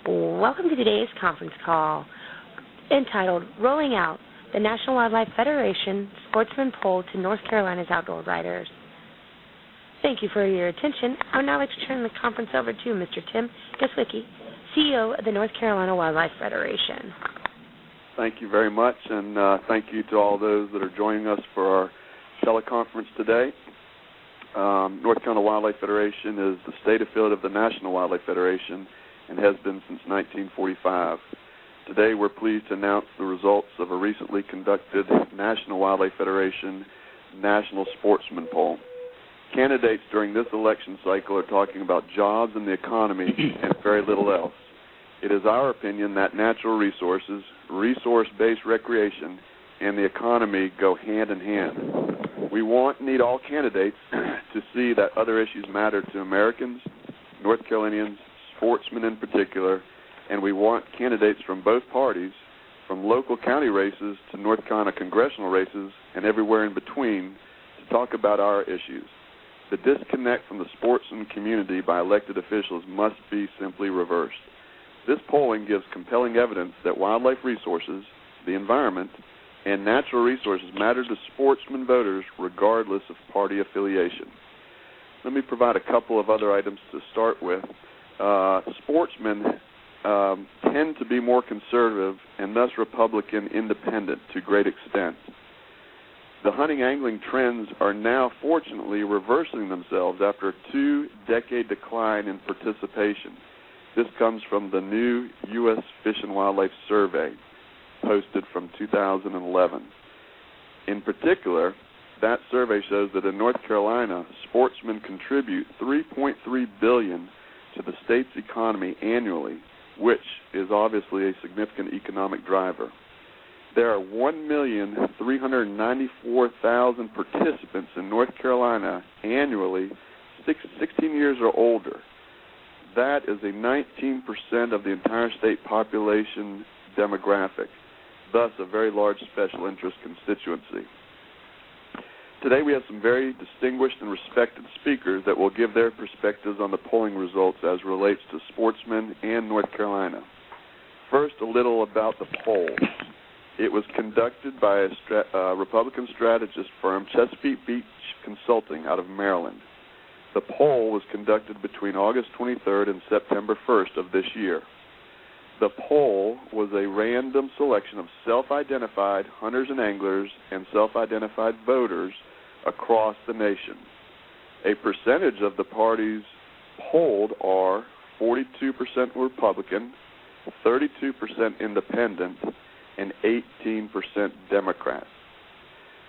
Welcome to today's conference call entitled Rolling Out, the National Wildlife Federation Sportsman Poll to North Carolina's Outdoor Riders. Thank you for your attention. I would now like to turn the conference over to Mr. Tim Gestwicki, CEO of the North Carolina Wildlife Federation. Thank you very much, and thank you to all those that are joining us for our teleconference today. North Carolina Wildlife Federation is the state affiliate of the National Wildlife Federation and has been since 1945. Today we're pleased to announce the results of a recently conducted National Wildlife Federation National Sportsman Poll. Candidates during this election cycle are talking about jobs and the economy and very little else. It is our opinion that natural resources, resource-based recreation, and the economy go hand in hand. We need all candidates to see that other issues matter to Americans, North Carolinians, sportsmen in particular, and we want candidates from both parties, from local county races to North Carolina congressional races and everywhere in between, to talk about our issues. The disconnect from the sportsman community by elected officials must be simply reversed. This polling gives compelling evidence that wildlife resources, the environment, and natural resources matter to sportsman voters regardless of party affiliation. Let me provide a couple of other items to start with. Sportsmen tend to be more conservative and thus Republican independent to a great extent. The hunting angling trends are now fortunately reversing themselves after a 2-decade decline in participation. This comes from the new U.S. Fish and Wildlife Survey posted from 2011. In particular, that survey shows that in North Carolina, sportsmen contribute $3.3 billion to the state's economy annually, which is obviously a significant economic driver. There are 1,394,000 participants in North Carolina annually, 16 years or older. That is a 19% of the entire state population demographic, thus a very large special interest constituency. Today we have some very distinguished and respected speakers that will give their perspectives on the polling results as relates to sportsmen and North Carolina. First, a little about the poll. It was conducted by a Republican strategist firm, Chesapeake Beach Consulting, out of Maryland. The poll was conducted between August 23rd and September 1st of this year. The poll was a random selection of self-identified hunters and anglers and self-identified voters across the nation. A percentage of the parties polled are 42% Republican, 32% Independent, and 18% Democrat.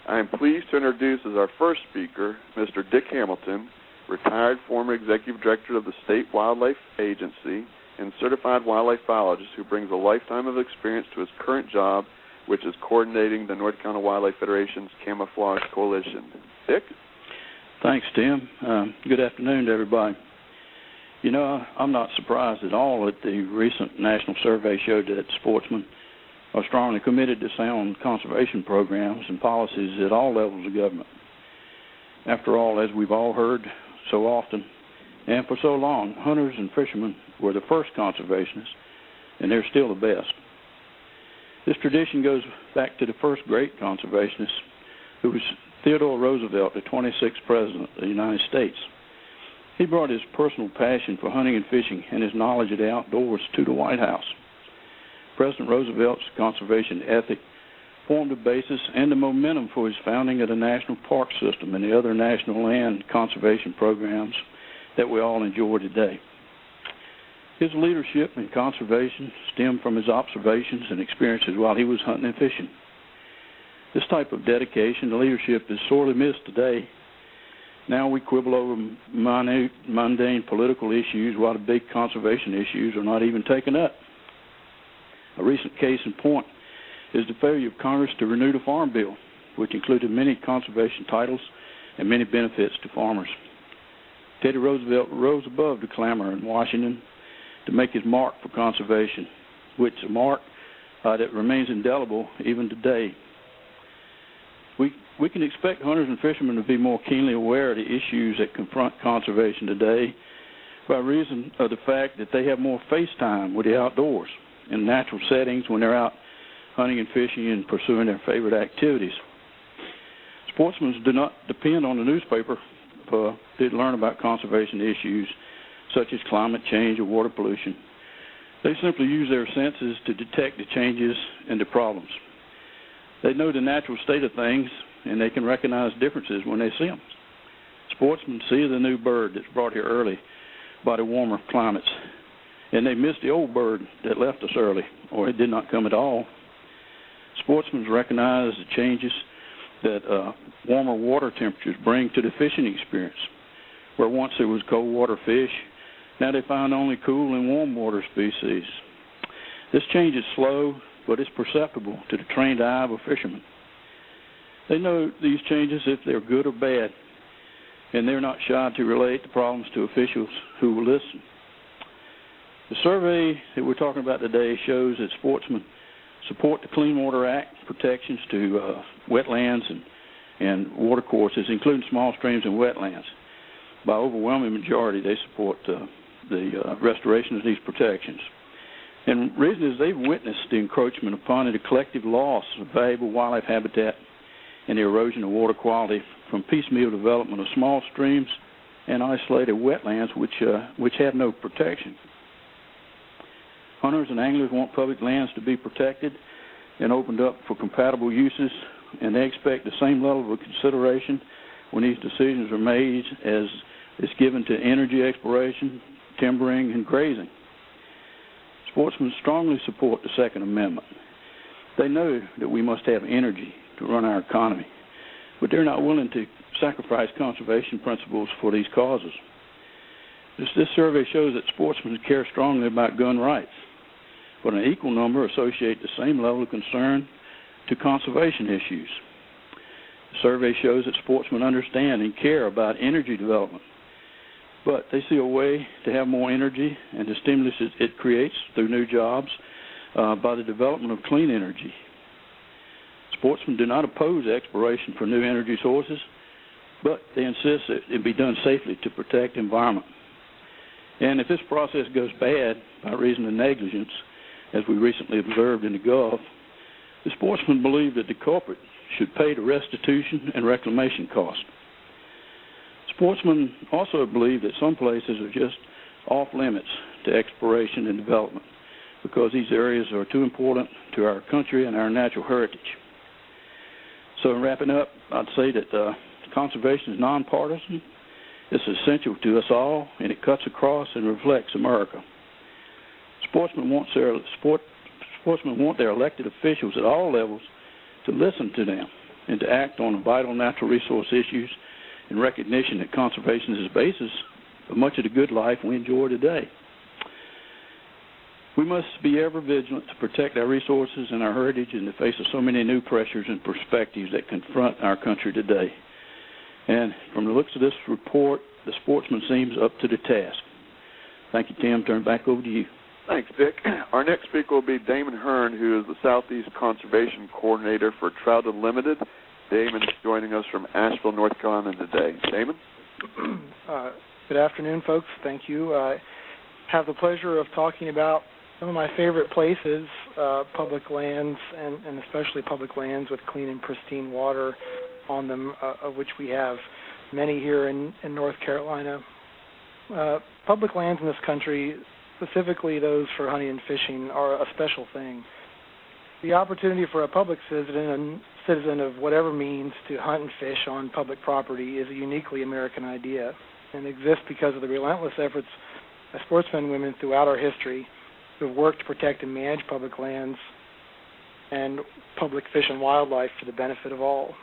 I am pleased to introduce as our first speaker Mr. Dick Hamilton, retired former executive director of the State Wildlife Agency and certified wildlife biologist who brings a lifetime of experience to his current job, which is coordinating the North Carolina Wildlife Federation's Camouflage Coalition. Dick? Thanks, Tim. Good afternoon to everybody. You know, I'm not surprised at all that the recent national survey showed that sportsmen are strongly committed to sound conservation programs and policies at all levels of government. After all, as we've all heard so often and for so long, hunters and fishermen were the first conservationists, and they're still the best. This tradition goes back to the first great conservationist, who was Theodore Roosevelt, the 26th President of the United States. He brought his personal passion for hunting and fishing and his knowledge of the outdoors to the White House. President Roosevelt's conservation ethic formed the basis and the momentum for his founding of the National Park System and the other national land conservation programs that we all enjoy today. His leadership in conservation stemmed from his observations and experiences while he was hunting and fishing. This type of dedication to leadership is sorely missed today. Now we quibble over minute, mundane political issues while the big conservation issues are not even taken up. A recent case in point is the failure of Congress to renew the Farm Bill, which included many conservation titles and many benefits to farmers. Teddy Roosevelt rose above the clamor in Washington to make his mark for conservation, which is a mark that remains indelible even today. We can expect hunters and fishermen to be more keenly aware of the issues that confront conservation today by reason of the fact that they have more face time with the outdoors in natural settings when they're out hunting and fishing and pursuing their favorite activities. Sportsmen do not depend on the newspaper to learn about conservation issues such as climate change or water pollution. They simply use their senses to detect the changes and the problems. They know the natural state of things, and they can recognize differences when they see them. Sportsmen see the new bird that's brought here early by the warmer climates, and they miss the old bird that left us early, or it did not come at all. Sportsmen recognize the changes that warmer water temperatures bring to the fishing experience. Where once there was cold water fish, now they find only cool and warm water species. This change is slow, but it's perceptible to the trained eye of a fisherman. They know these changes if they're good or bad, and they're not shy to relate the problems to officials who will listen. The survey that we're talking about today shows that sportsmen support the Clean Water Act protections to wetlands and water courses, including small streams and wetlands. By overwhelming majority, they support the restoration of these protections. And the reason is they've witnessed the encroachment upon and the collective loss of valuable wildlife habitat and the erosion of water quality from piecemeal development of small streams and isolated wetlands which have no protection. Hunters and anglers want public lands to be protected and opened up for compatible uses, and they expect the same level of consideration when these decisions are made as is given to energy exploration, timbering, and grazing. Sportsmen strongly support the Second Amendment. They know that we must have energy to run our economy, but they're not willing to sacrifice conservation principles for these causes. This survey shows that sportsmen care strongly about gun rights, but an equal number associate the same level of concern to conservation issues. The survey shows that sportsmen understand and care about energy development, but they see a way to have more energy and the stimulus it creates through new jobs by the development of clean energy. Sportsmen do not oppose exploration for new energy sources, but they insist that it be done safely to protect the environment. And if this process goes bad by reason of negligence, as we recently observed in the Gulf, the sportsmen believe that the culprit should pay the restitution and reclamation cost. Sportsmen also believe that some places are just off limits to exploration and development because these areas are too important to our country and our natural heritage. So in wrapping up, I'd say that conservation is nonpartisan. It's essential to us all, and it cuts across and reflects America. Sportsmen want their elected officials at all levels to listen to them and to act on vital natural resource issues in recognition that conservation is the basis of much of the good life we enjoy today. We must be ever vigilant to protect our resources and our heritage in the face of so many new pressures and perspectives that confront our country today. And from the looks of this report, the sportsman seems up to the task. Thank you, Tim. Turn it back over to you. Thanks, Dick. Our next speaker will be Damon Hearne, who is the Southeast Conservation Coordinator for Trout Unlimited. Damon is joining us from Asheville, North Carolina today. Damon? Good afternoon, folks. Thank you. I have the pleasure of talking about some of my favorite places, public lands, and especially public lands with clean and pristine water on them, of which we have many here in North Carolina. Public lands in this country, specifically those for hunting and fishing, are a special thing. The opportunity for a public citizen of whatever means to hunt and fish on public property is a uniquely American idea and exists because of the relentless efforts of sportsmen and women throughout our history who have worked to protect and manage public lands and public fish and wildlife for the benefit of all.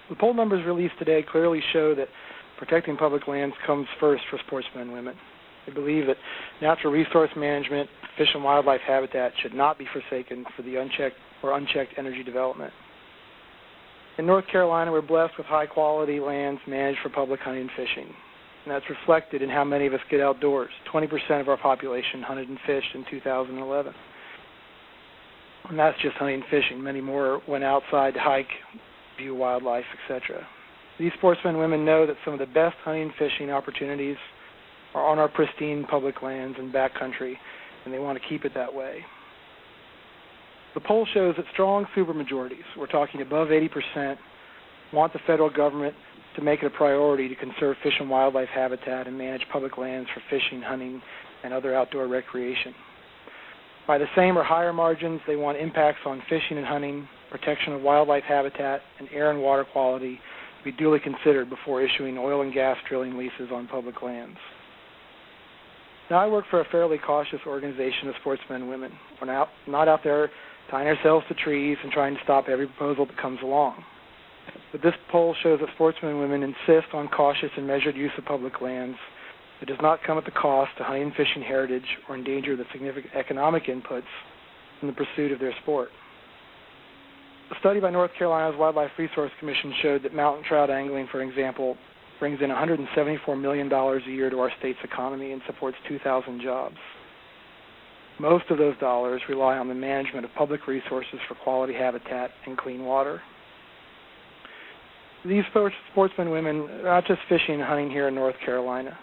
The poll numbers released today clearly show that protecting public lands comes first for sportsmen and women. They believe that natural resource management, fish and wildlife habitat should not be forsaken for the unchecked energy development. In North Carolina, we're blessed with high-quality lands managed for public hunting and fishing, and that's reflected in how many of us get outdoors. 20% of our population hunted and fished in 2011. And that's just hunting and fishing. Many more went outside to hike, view wildlife, etc. These sportsmen and women know that some of the best hunting and fishing opportunities are on our pristine public lands and backcountry, and they want to keep it that way. The poll shows that strong supermajorities, we're talking above 80%, want the federal government to make it a priority to conserve fish and wildlife habitat and manage public lands for fishing, hunting, and other outdoor recreation. By the same or higher margins, they want impacts on fishing and hunting, protection of wildlife habitat, and air and water quality to be duly considered before issuing oil and gas drilling leases on public lands. Now, I work for a fairly cautious organization of sportsmen and women. We're not out there tying ourselves to trees and trying to stop every proposal that comes along. But this poll shows that sportsmen and women insist on cautious and measured use of public lands. It does not come at the cost to hunting and fishing heritage or endanger the significant economic inputs in the pursuit of their sport. A study by North Carolina's Wildlife Resource Commission showed that mountain trout angling, for example, brings in $174 million a year to our state's economy and supports 2,000 jobs. Most of those dollars rely on the management of public resources for quality habitat and clean water. These sportsmen and women are not just fishing and hunting here in North Carolina.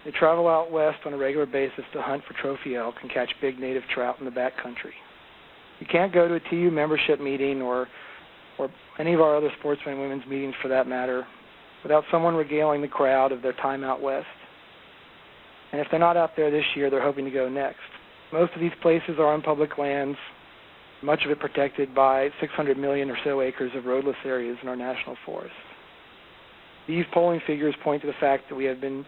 They travel out west on a regular basis to hunt for trophy elk and catch big native trout in the backcountry. You can't go to a TU membership meeting or any of our other sportsmen and women's meetings for that matter without someone regaling the crowd of their time out west. And if they're not out there this year, they're hoping to go next. Most of these places are on public lands, much of it protected by 600 million or so acres of roadless areas in our national forests. These polling figures point to the fact that we've been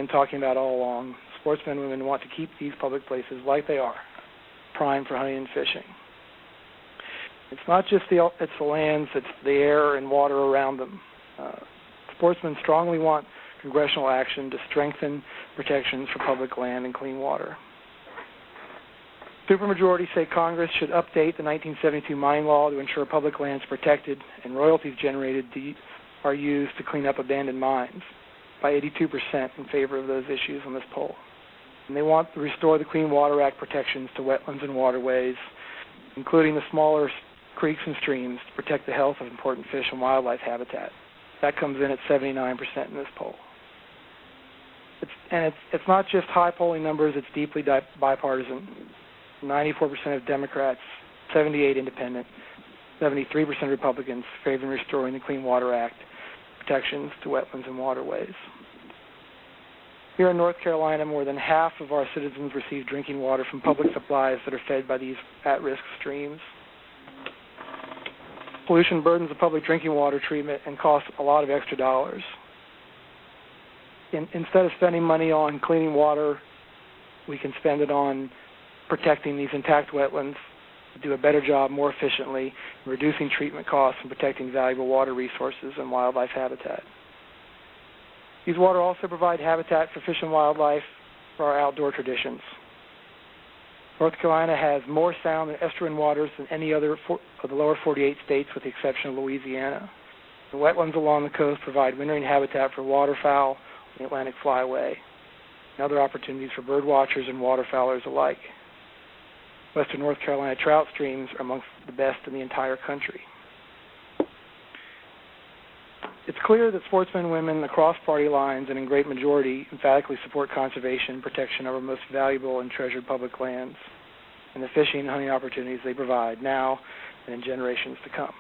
talking about all along. Sportsmen and women want to keep these public places like they are, prime for hunting and fishing. It's not just the lands, it's the air and water around them. Sportsmen strongly want congressional action to strengthen protections for public land and clean water. Supermajorities say Congress should update the 1972 mining law to ensure public lands protected and royalties generated are used to clean up abandoned mines, by 82% in favor of those issues on this poll. And they want to restore the Clean Water Act protections to wetlands and waterways, including the smaller creeks and streams, to protect the health of important fish and wildlife habitat. That comes in at 79% in this poll. It's not just high polling numbers, it's deeply bipartisan. 94% of Democrats, 78 independent, 73% Republicans favor restoring the Clean Water Act protections to wetlands and waterways. Here in North Carolina, more than half of our citizens receive drinking water from public supplies that are fed by these at-risk streams. Pollution burdens the public drinking water treatment and costs a lot of extra dollars. Instead of spending money on cleaning water, we can spend it on protecting these intact wetlands, do a better job more efficiently, reducing treatment costs and protecting valuable water resources and wildlife habitat. These water also provide habitat for fish and wildlife for our outdoor traditions. North Carolina has more sound and estuarine waters than any other of the lower 48 states with the exception of Louisiana. The wetlands along the coast provide wintering habitat for waterfowl and the Atlantic flyway, and other opportunities for bird watchers and waterfowlers alike. Western North Carolina trout streams are amongst the best in the entire country. It's clear that sportsmen and women across party lines and in great majority emphatically support conservation and protection of our most valuable and treasured public lands and the fishing and hunting opportunities they provide now and in generations to come.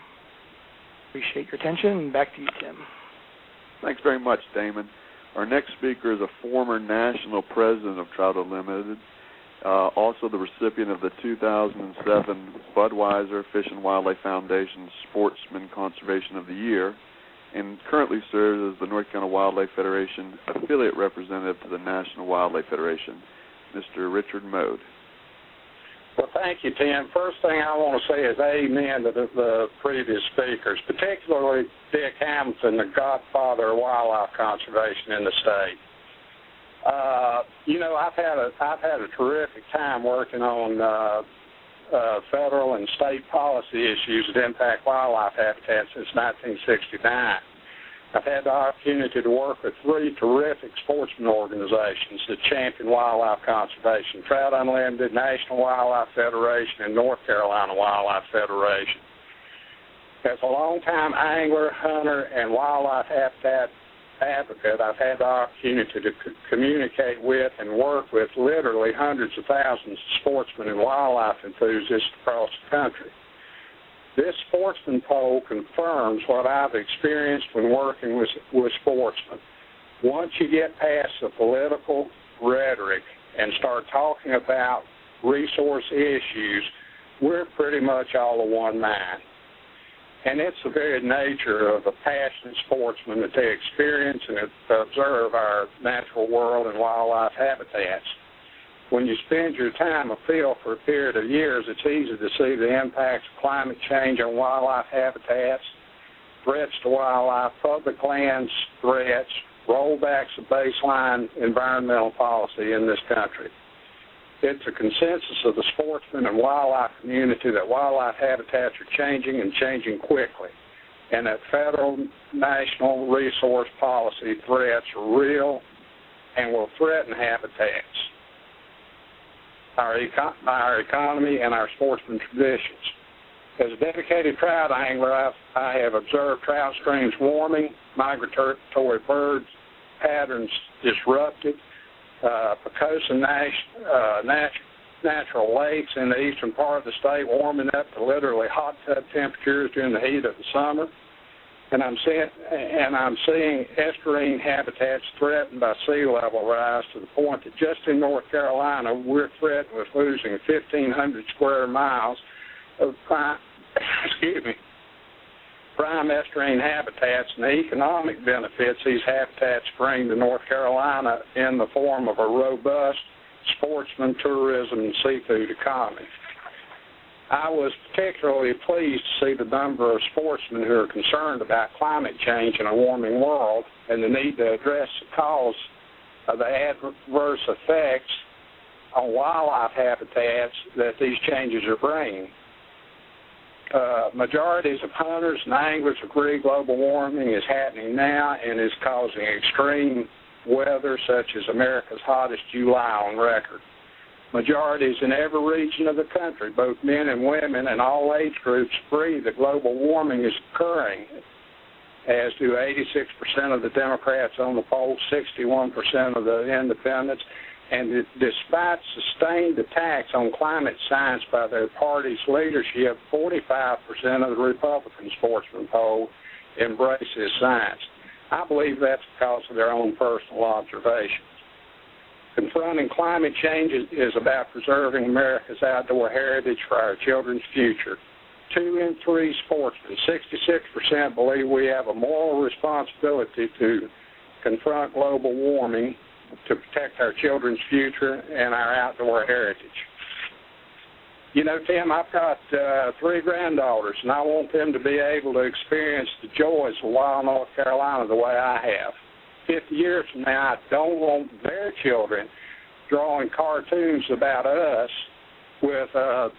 Appreciate your attention, and back to you, Tim. Thanks very much, Damon. Our next speaker is a former national president of Trout Unlimited, also the recipient of the 2007 Budweiser Fish and Wildlife Foundation Sportsman Conservation of the Year, and currently serves as the North Carolina Wildlife Federation affiliate representative to the National Wildlife Federation, Mr. Richard Mode. Well, thank you, Tim. First thing I want to say is amen to the previous speakers, particularly Dick Hamilton, the godfather of wildlife conservation in the state. I've had a terrific time working on federal and state policy issues that impact wildlife habitat since 1969. I've had the opportunity to work with three terrific sportsman organizations that champion wildlife conservation: Trout Unlimited, National Wildlife Federation, and North Carolina Wildlife Federation. As a longtime angler, hunter, and wildlife habitat advocate, I've had the opportunity to communicate with and work with literally hundreds of thousands of sportsmen and wildlife enthusiasts across the country. This Sportsman poll confirms what I've experienced when working with sportsmen. Once you get past the political rhetoric and start talking about resource issues, we're pretty much all of one mind. And it's the very nature of a passionate sportsman that they experience and observe our natural world and wildlife habitats. When you spend your time afield for a period of years, it's easy to see the impacts of climate change on wildlife habitats, threats to wildlife, public lands threats, rollbacks of baseline environmental policy in this country. It's a consensus of the sportsman and wildlife community that wildlife habitats are changing and changing quickly, and that federal national resource policy threats are real and will threaten habitats, our economy, and our sportsman traditions. As a dedicated trout angler, I have observed trout streams warming, migratory birds patterns disrupted, Pocosin natural lakes in the eastern part of the state warming up to literally hot tub temperatures during the heat of the summer, and I'm seeing estuarine habitats threatened by sea level rise to the point that just in North Carolina we're threatened with losing 1,500 square miles of prime estuarine habitats and the economic benefits these habitats bring to North Carolina in the form of a robust sportsman, tourism, and seafood economy. I was particularly pleased to see the number of sportsmen who are concerned about climate change in a warming world and the need to address the cause of the adverse effects on wildlife habitats that these changes are bringing. Majorities of hunters and anglers agree global warming is happening now and is causing extreme weather such as America's hottest July on record. Majorities in every region of the country, both men and women and all age groups, agree that global warming is occurring, as do 86% of the Democrats on the poll, 61% of the independents, and despite sustained attacks on climate science by their party's leadership, 45% of the Republican Sportsman poll embrace this science. I believe that's because of their own personal observations. Confronting climate change is about preserving America's outdoor heritage for our children's future. 2 in 3 sportsmen, 66%, believe we have a moral responsibility to confront global warming to protect our children's future and our outdoor heritage. You know, Tim, I've got 3 granddaughters, and I want them to be able to experience the joys of wild North Carolina the way I have. 50 years from now, I don't want their children drawing cartoons about us with our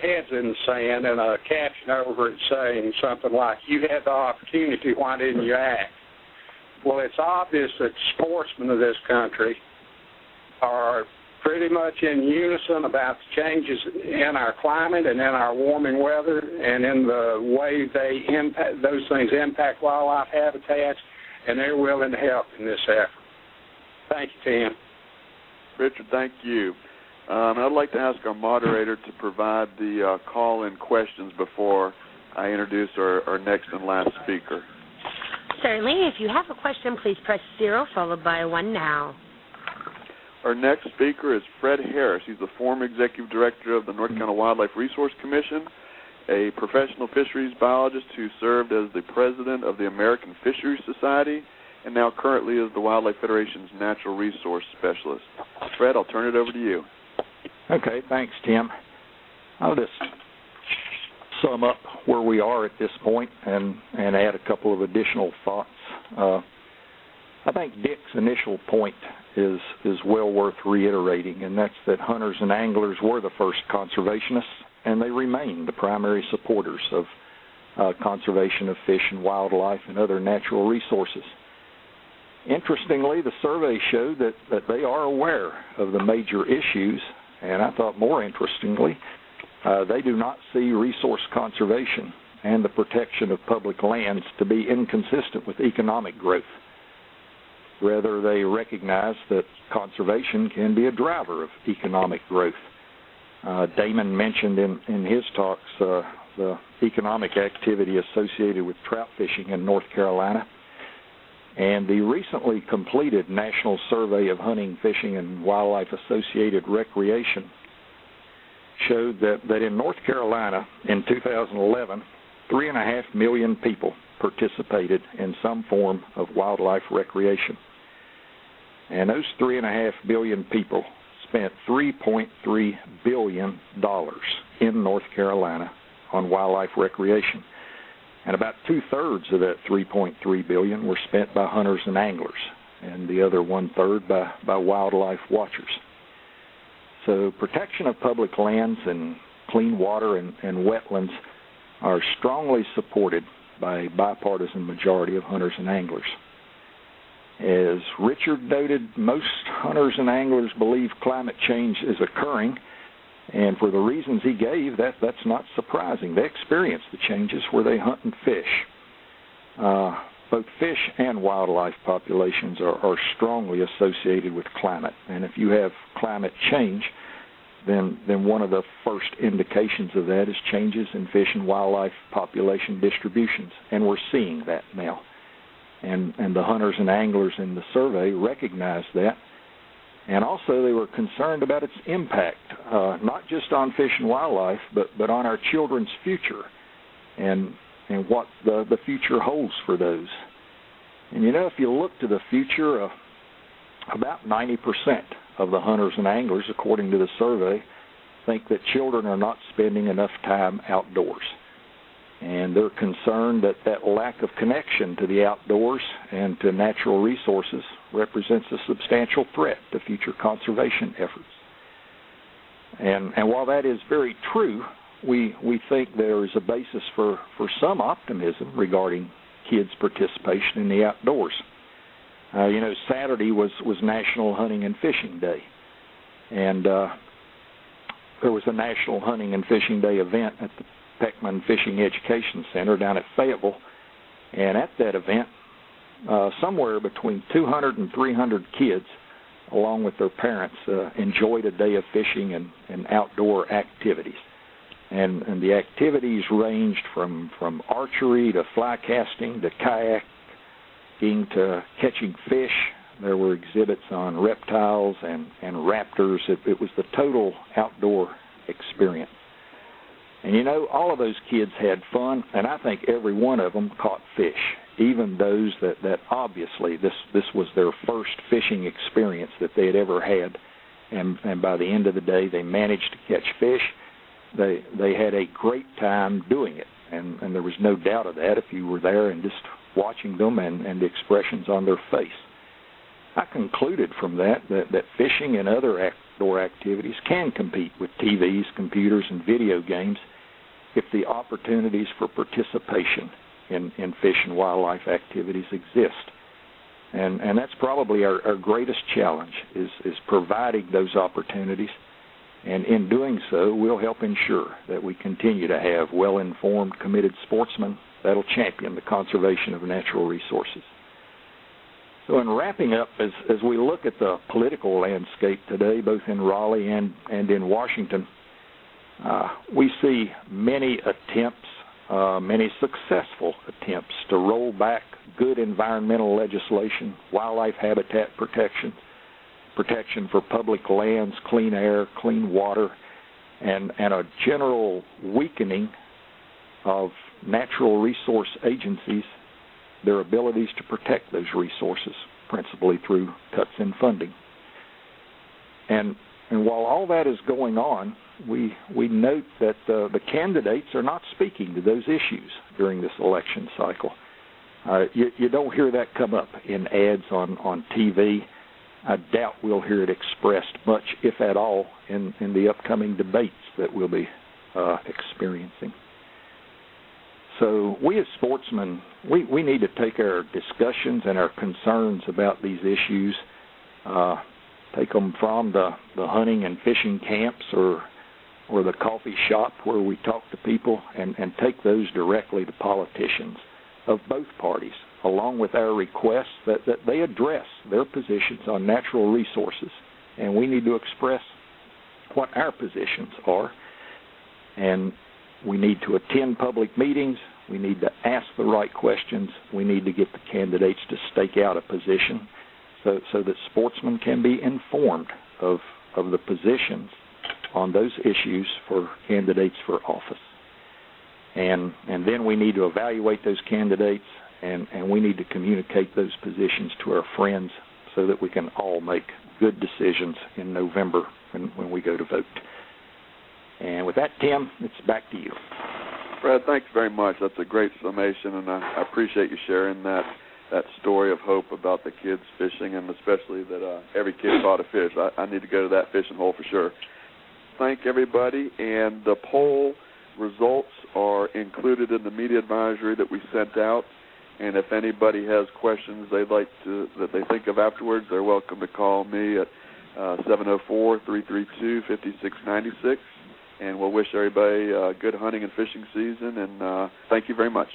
heads in the sand and a caption over it saying something like, "You had the opportunity, why didn't you act?" Well, it's obvious that sportsmen of this country are pretty much in unison about the changes in our climate and in our warming weather and in the way those things impact wildlife habitats, and they're willing to help in this effort. Thank you, Tim. Richard, thank you. I'd like to ask our moderator to provide the call-in questions before I introduce our next and last speaker. Certainly. If you have a question, please press 0 followed by 1 now. Our next speaker is Fred Harris. He's the former executive director of the North Carolina Wildlife Resource Commission, a professional fisheries biologist who served as the president of the American Fisheries Society, and now currently is the Wildlife Federation's natural resource specialist. Fred, I'll turn it over to you. Okay, thanks, Tim. I'll just sum up where we are at this point and add a couple of additional thoughts. I think Dick's initial point is well worth reiterating, and that's that hunters and anglers were the first conservationists, and they remain the primary supporters of conservation of fish and wildlife and other natural resources. Interestingly, the survey showed that they are aware of the major issues, and I thought more interestingly, they do not see resource conservation and the protection of public lands to be inconsistent with economic growth. Rather, they recognize that conservation can be a driver of economic growth. Damon mentioned in his talks the economic activity associated with trout fishing in North Carolina. And the recently completed National Survey of Hunting, Fishing, and Wildlife Associated Recreation showed that in North Carolina in 2011, 3.5 million people participated in some form of wildlife recreation. And those 3.5 million people spent $3.3 billion in North Carolina on wildlife recreation. And about 2/3 of that $3.3 billion were spent by hunters and anglers, and the other 1/3 by wildlife watchers. So protection of public lands and clean water and wetlands are strongly supported by a bipartisan majority of hunters and anglers. As Richard noted, most hunters and anglers believe climate change is occurring, and for the reasons he gave, that's not surprising. They experience the changes where they hunt and fish. Both fish and wildlife populations are strongly associated with climate, and if you have climate change, then one of the first indications of that is changes in fish and wildlife population distributions, and we're seeing that now. And the hunters and anglers in the survey recognized that, and also they were concerned about its impact, not just on fish and wildlife, but on our children's future, and what the future holds for those. And you know, if you look to the future, about 90% of the hunters and anglers, according to the survey, think that children are not spending enough time outdoors. And they're concerned that lack of connection to the outdoors and to natural resources represents a substantial threat to future conservation efforts. And while that is very true, we think there is a basis for some optimism regarding kids' participation in the outdoors. You know, Saturday was National Hunting and Fishing Day, and there was a National Hunting and Fishing Day event at the Peckman Fishing Education Center down at Fayetteville, and at that event, somewhere between 200 and 300 kids, along with their parents, enjoyed a day of fishing and outdoor activities. And the activities ranged from archery to fly casting to kayaking to catching fish. There were exhibits on reptiles and raptors. It was the total outdoor experience. And you know, all of those kids had fun, and I think every one of them caught fish, even those that obviously this was their first fishing experience that they had ever had. And by the end of the day, they managed to catch fish. They had a great time doing it, and there was no doubt of that if you were there and just watching them and the expressions on their face. I concluded from that fishing and other outdoor activities can compete with TVs, computers, and video games if the opportunities for participation in fish and wildlife activities exist. And that's probably our greatest challenge is providing those opportunities. And in doing so, we'll help ensure that we continue to have well-informed, committed sportsmen that'll champion the conservation of natural resources. So in wrapping up, as we look at the political landscape today, both in Raleigh and in Washington, we see many attempts, many successful attempts to roll back good environmental legislation, wildlife habitat protection for public lands, clean air, clean water, and a general weakening of natural resource agencies, their abilities to protect those resources, principally through cuts in funding. And while all that is going on, we note that the candidates are not speaking to those issues during this election cycle. You don't hear that come up in ads on TV. I doubt we'll hear it expressed much, if at all, in the upcoming debates that we'll be experiencing. So we as sportsmen, we need to take our discussions and our concerns about these issues, take them from the hunting and fishing camps or the coffee shop where we talk to people, and take those directly to politicians of both parties along with our requests, that they address their positions on natural resources, and we need to express what our positions are. And we need to attend public meetings. We need to ask the right questions. We need to get the candidates to stake out a position so that sportsmen can be informed of the positions on those issues for candidates for office. And then we need to evaluate those candidates, and we need to communicate those positions to our friends so that we can all make good decisions in November when we go to vote. And with that, Tim, it's back to you. Brad, thanks very much. That's a great summation, and I appreciate you sharing that story of hope about the kids fishing, and especially that every kid caught a fish. I need to go to that fishing hole for sure. Thank everybody, and the poll results are included in the media advisory that we sent out. And if anybody has questions that they think of afterwards, they're welcome to call me at 704-332-5696. And we'll wish everybody a good hunting and fishing season, and thank you very much.